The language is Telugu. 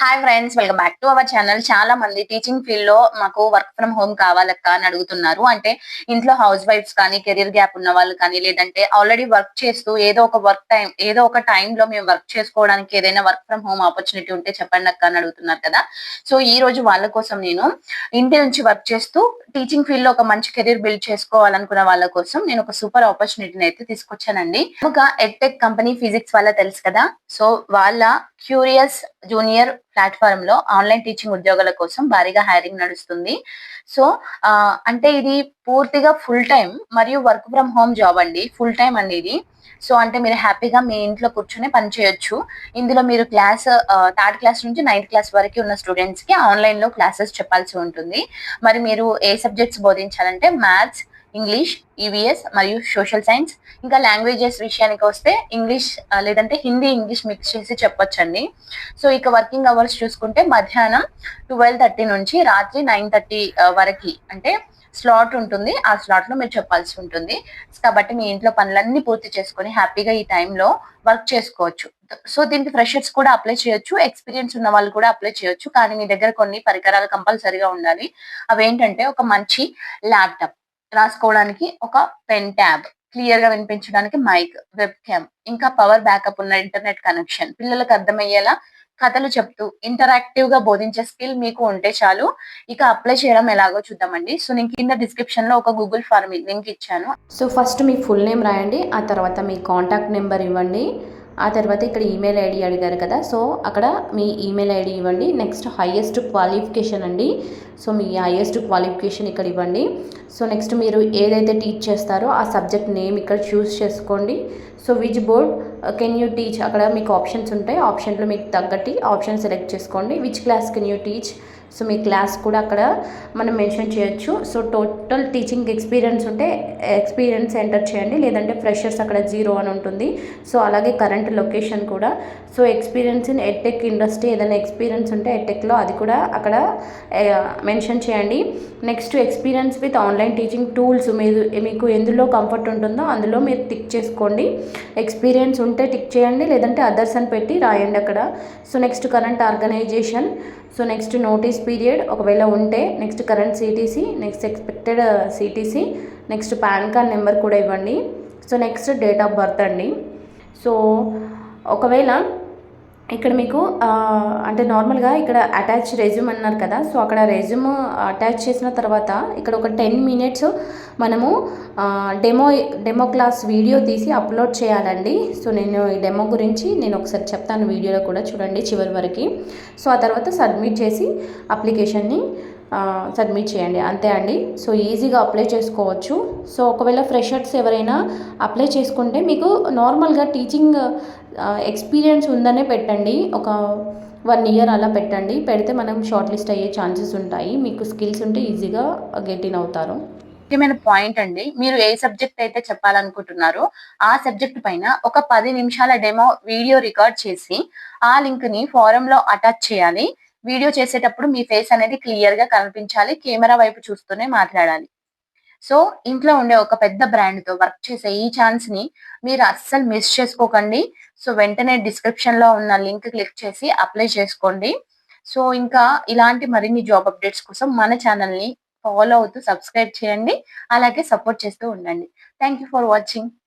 Hi friends, welcome back to our channel. చాలా మంది టీచింగ్ ఫీల్డ్ లో మాకు వర్క్ ఫ్రమ్ హోమ్ కావాలక్క అని అడుగుతున్నారు. అంటే ఇంట్లో హౌస్ వైఫ్స్ కానీ, కెరీర్ గ్యాప్ ఉన్న వాళ్ళు కానీ, లేదంటే ఆల్రెడీ వర్క్ చేస్తూ ఏదో ఒక టైం లో మేము వర్క్ చేసుకోవడానికి ఏదైనా వర్క్ ఫ్రమ్ హోమ్ ఆపర్చునిటీ ఉంటే చెప్పండి అక్క అని అడుగుతున్నారు కదా. సో ఈ రోజు వాళ్ళ కోసం నేను ఇంటి నుంచి వర్క్ చేస్తూ టీచింగ్ ఫీల్డ్ లో ఒక మంచి కెరీర్ బిల్డ్ చేసుకోవాలనుకున్న వాళ్ళ కోసం నేను ఒక సూపర్ ఆపర్చునిటీని అయితే తీసుకొచ్చానండి. ఒక ఎడ్టెక్ కంపెనీ ఫిజిక్స్ వల్ల తెలుసు కదా. సో వాళ్ళ క్యూరియస్ జూనియర్ ప్లాట్ఫామ్ లో ఆన్లైన్ టీచింగ్ ఉద్యోగాల కోసం భారీగా హైరింగ్ నడుస్తుంది. సో అంటే ఇది పూర్తిగా ఫుల్ టైం మరియు వర్క్ ఫ్రమ్ హోమ్ జాబ్ అండి. ఫుల్ టైం అండి ఇది. సో అంటే మీరు హ్యాపీగా మీ ఇంట్లో కూర్చొని పని చేయొచ్చు. ఇందులో మీరు థర్డ్ క్లాస్ నుంచి 9th క్లాస్ వరకు ఉన్న స్టూడెంట్స్ కి ఆన్లైన్ లో క్లాసెస్ చెప్పాల్సి ఉంటుంది. మరి మీరు ఏ సబ్జెక్ట్స్ బోధించాలంటే మ్యాథ్స్, ఇంగ్లీష్, ఈవీఎస్ మరియు సోషల్ సైన్స్. ఇంకా లాంగ్వేజెస్ విషయానికి వస్తే ఇంగ్లీష్ లేదంటే హిందీ, ఇంగ్లీష్ మిక్స్ చేసి చెప్పొచ్చండి. సో ఇక వర్కింగ్ అవర్స్ చూసుకుంటే మధ్యాహ్నం 12:30 నుంచి రాత్రి 9:30 వరకు అంటే స్లాట్ ఉంటుంది. ఆ స్లాట్ లో మీరు చెప్పాల్సి ఉంటుంది. కాబట్టి మీ ఇంట్లో పనులన్నీ పూర్తి చేసుకొని హ్యాపీగా ఈ టైంలో వర్క్ చేసుకోవచ్చు. సో దీనికి ఫ్రెషర్స్ కూడా అప్లై చేయొచ్చు, ఎక్స్పీరియన్స్ ఉన్న వాళ్ళు కూడా అప్లై చేయొచ్చు. కానీ మీ దగ్గర కొన్ని పరికరాలు కంపల్సరీగా ఉండాలి. అవేంటంటే ఒక మంచి ల్యాప్టాప్, రాసుకోవడానికి ఒక పెన్ ట్యాబ్, క్లియర్ గా వినిపించడానికి మైక్, వెబ్ క్యామ్, ఇంకా పవర్ బ్యాకప్ ఉన్న ఇంటర్నెట్ కనెక్షన్, పిల్లలకు అర్థమయ్యేలా కథలు చెప్తూ ఇంటరాక్టివ్ గా బోధించే స్కిల్ మీకు ఉంటే చాలు. ఇక అప్లై చేయడం ఎలాగో చూద్దామండి. సో నేను కింద డిస్క్రిప్షన్ లో ఒక గూగుల్ ఫార్మ్ లింక్ ఇచ్చాను. సో ఫస్ట్ మీ ఫుల్ నేమ్ రాయండి. ఆ తర్వాత మీ కాంటాక్ట్ నెంబర్ ఇవ్వండి. ఆ తర్వాత ఇక్కడ ఈమెయిల్ ఐడి అడిగారు కదా, సో అక్కడ మీ ఈమెయిల్ ఐడి ఇవ్వండి. నెక్స్ట్ హైయెస్ట్ క్వాలిఫికేషన్ అండి. సో మీ హైయెస్ట్ క్వాలిఫికేషన్ ఇక్కడ ఇవ్వండి. సో నెక్స్ట్ మీరు ఏదైతే టీచ్ చేస్తారో ఆ సబ్జెక్ట్ నేమ్ ఇక్కడ చూస్ చేసుకోండి. So which board can you teach, అక్కడ మీకు ఆప్షన్స్ ఉంటాయి. ఆప్షన్లో మీకు తగ్గట్టి ఆప్షన్ సెలెక్ట్ చేసుకోండి. Which class can you teach, so me class కూడా అక్కడ మనం మెన్షన్ చేయొచ్చు. సో టోటల్ టీచింగ్ ఎక్స్పీరియన్స్ ఉంటే ఎక్స్పీరియన్స్ ఎంటర్ చేయండి, లేదంటే ఫ్రెషర్స్ అక్కడ 0 అని ఉంటుంది. సో అలాగే కరెంట్ లొకేషన్ కూడా. So experience in edtech industry, ఏదైనా ఎక్స్పీరియన్స్ ఉంటే ఎడ్టెక్లో అది కూడా అక్కడ మెన్షన్ చేయండి. Next experience with online teaching tools, మీకు ఎందులో కంఫర్ట్ ఉంటుందో అందులో మీరు టిక్ చేసుకోండి. ఎక్స్పీరియన్స్ ఉంటే టిక్ చేయండి, లేదంటే అదర్స్ అని పెట్టి రాయండి అక్కడ. So next current organization, so next notice period ఒకవేళ ఉంటే, next current CTC, next expected CTC, next PAN card number కూడా ఇవ్వండి. So next date of birth అండి. సో ఒకవేళ ఇక్కడ మీకు అంటే నార్మల్గా ఇక్కడ అటాచ్ రెజ్యూమ్ అన్నారు కదా, సో అక్కడ రెజ్యూమ్ అటాచ్ చేసిన తర్వాత ఇక్కడ ఒక 10 minutes మనము డెమో క్లాస్ వీడియో తీసి అప్లోడ్ చేయాలండి. సో నేను ఈ డెమో గురించి నేను ఒకసారి చెప్తాను, వీడియోలో కూడా చూడండి చివరి వరకు. సో ఆ తర్వాత సబ్మిట్ చేసి అప్లికేషన్ని సబ్మిట్ చేయండి, అంతే అండి. సో ఈజీగా అప్లై చేసుకోవచ్చు. సో ఒకవేళ ఫ్రెషర్స్ ఎవరైనా అప్లై చేసుకుంటే మీకు నార్మల్గా టీచింగ్ ఎక్స్పీరియన్స్ ఉందనే పెట్టండి. ఒక 1 year అలా పెట్టండి. పెడితే మనం షార్ట్ లిస్ట్ అయ్యే ఛాన్సెస్ ఉంటాయి. మీకు స్కిల్స్ ఉంటే ఈజీగా గెట్ ఇన్ అవుతారు. ముఖ్యమైన పాయింట్ అండి, మీరు ఏ సబ్జెక్ట్ అయితే చెప్పాలనుకుంటున్నారో ఆ సబ్జెక్ట్ పైన ఒక 10 నిమిషాల డెమో వీడియో రికార్డ్ చేసి ఆ లింక్ ని ఫోరం లో అటాచ్ చేయాలి. వీడియో చేసేటప్పుడు మీ ఫేస్ అనేది క్లియర్ గా కనిపించాలి. కెమెరా వైపు చూస్తూనే మాట్లాడాలి. సో ఇంట్లో ఉండే ఒక పెద్ద బ్రాండ్ తో వర్క్ చేసే ఈ ఛాన్స్ ని మీరు అస్సలు మిస్ చేసుకోకండి. సో వెంటనే డిస్క్రిప్షన్ లో ఉన్న లింక్ క్లిక్ చేసి అప్లై చేసుకోండి. సో ఇంకా ఇలాంటి మరిన్ని జాబ్ అప్డేట్స్ కోసం మన ఛానల్ ని ఫాలో అవుతూ సబ్స్క్రైబ్ చేయండి. అలాగే సపోర్ట్ చేస్తూ ఉండండి. Thank you for watching.